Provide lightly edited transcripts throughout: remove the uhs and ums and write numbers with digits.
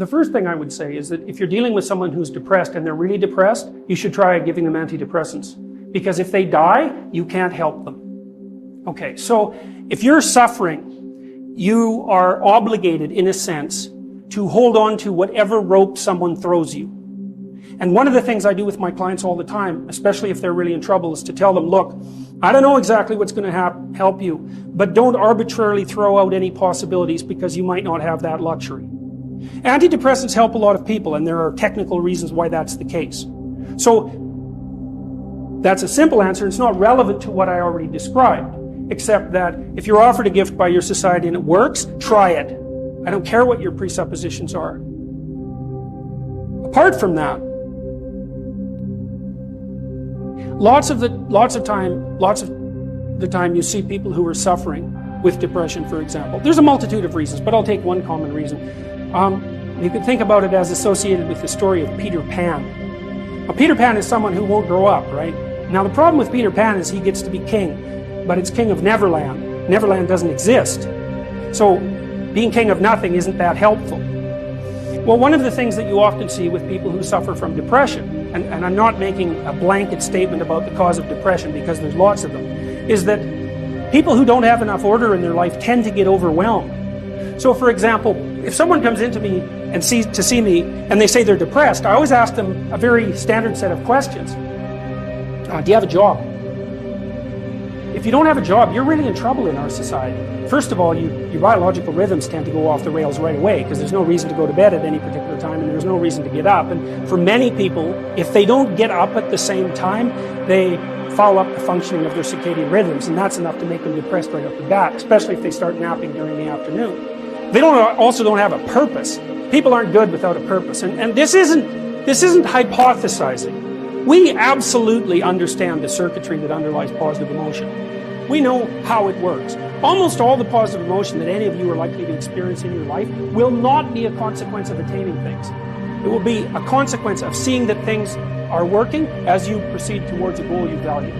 The first thing I would say is that if you're dealing with someone who's depressed and they're really depressed, you should try giving them antidepressants. Because if they die, you can't help them. Okay, so if you're suffering, you are obligated, in a sense, to hold on to whatever rope someone throws you. And one of the things I do with my clients all the time, especially if they're really in trouble, is to tell them, look, I don't know exactly what's going to help you, but don't arbitrarily throw out any possibilities because you might not have that luxury. Antidepressants help a lot of people, and there are technical reasons why that's the case. So that's a simple answer. It's not relevant to what I already described, except that if you're offered a gift by your society and it works, try it. I don't care what your presuppositions are. Apart from that, lots of the time you see people who are suffering with depression, for example. There's a multitude of reasons, but I'll take one common reason. You could think about it as associated with the story of Peter Pan. Now, Peter Pan is someone who won't grow up, right? Now, the problem with Peter Pan is he gets to be king, but it's king of Neverland. Neverland doesn't exist. So, being king of nothing isn't that helpful. Well, one of the things that you often see with people who suffer from depression, and I'm not making a blanket statement about the cause of depression because there's lots of them, is that people who don't have enough order in their life tend to get overwhelmed. So, for example, if someone comes into me and see me and they say they're depressed, I always ask them a very standard set of questions. Do you have a job? If you don't have a job, you're really in trouble in our society. First of all, your biological rhythms tend to go off the rails right away because there's no reason to go to bed at any particular time and there's no reason to get up. And for many people, if they don't get up at the same time, they foul up the functioning of their circadian rhythms, and that's enough to make them depressed right off the bat, especially if they start napping during the afternoon. They also don't have a purpose. People aren't good without a purpose, and this isn't hypothesizing. We absolutely understand the circuitry that underlies positive emotion. We know how it works. Almost all the positive emotion that any of you are likely to experience in your life will not be a consequence of attaining things. It will be a consequence of seeing that things are working as you proceed towards a goal you value.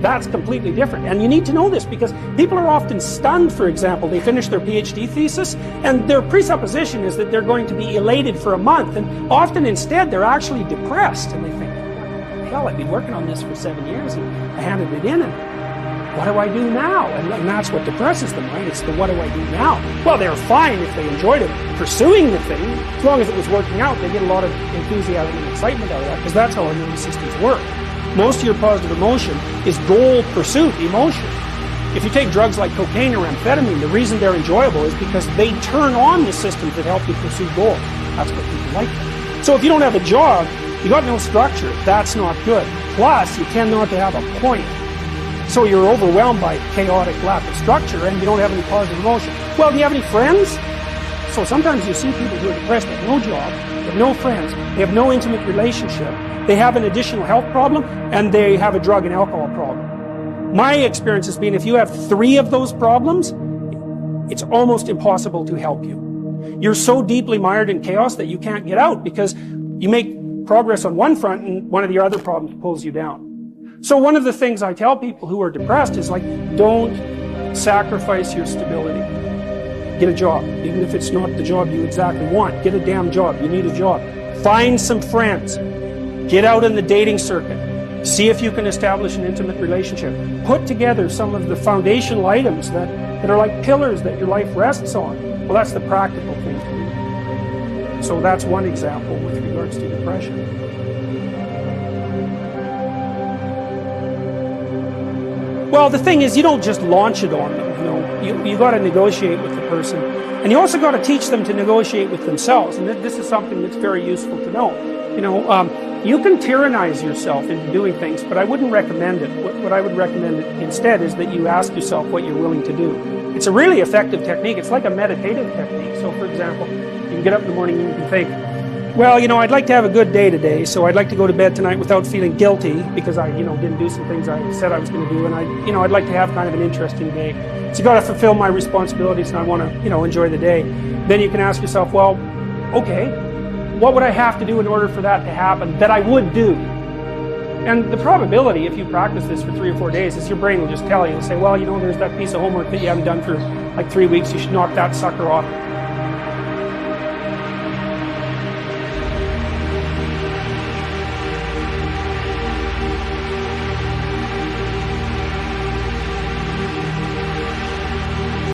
That's completely different. And you need to know this because people are often stunned, for example. They finish their PhD thesis and their presupposition is that they're going to be elated for a month. And often instead they're actually depressed. And they think, hell, I've been working on this for 7 years and I handed it in and what do I do now? And that's what depresses them, right? It's the what do I do now? Well, they're fine if they enjoyed it pursuing the thing. As long as it was working out, they get a lot of enthusiasm and excitement out of that because that's how our nervous systems work. Most of your positive emotion is goal pursuit emotion. If you take drugs like cocaine or amphetamine, the reason they're enjoyable is because they turn on the systems that help you pursue goals. That's what people like. So if you don't have a job, you got no structure. That's not good. Plus, you tend not to have a point. So you're overwhelmed by chaotic lack of structure and you don't have any positive emotion. Well, do you have any friends? So sometimes you see people who are depressed with no job, they have no friends, they have no intimate relationship, they have an additional health problem, and they have a drug and alcohol problem. My experience has been if you have 3 of those problems, it's almost impossible to help you. You're so deeply mired in chaos that you can't get out because you make progress on one front and one of the other problems pulls you down. So one of the things I tell people who are depressed is like, don't sacrifice your stability. Get a job, even if it's not the job you exactly want. Get a damn job. You need a job. Find some friends. Get out in the dating circuit. See if you can establish an intimate relationship. Put together some of the foundational items that are like pillars that your life rests on. Well, that's the practical thing to do. So that's one example with regards to depression. Well, the thing is, you don't just launch it on them, you got to negotiate with the person. And you also got to teach them to negotiate with themselves. And this is something that's very useful to know. You can tyrannize yourself into doing things, but I wouldn't recommend it. What I would recommend instead is that you ask yourself what you're willing to do. It's a really effective technique. It's like a meditative technique. So, for example, you can get up in the morning and you can think, well, I'd like to have a good day today, so I'd like to go to bed tonight without feeling guilty because I, didn't do some things I said I was going to do, and I'd like to have kind of an interesting day. So you got to fulfill my responsibilities, and I want to, enjoy the day. Then you can ask yourself, well, okay, what would I have to do in order for that to happen that I would do? And the probability, if you practice this for 3 or 4 days, is your brain will just tell you, it'll say, well, there's that piece of homework that you haven't done for like 3 weeks, you should knock that sucker off.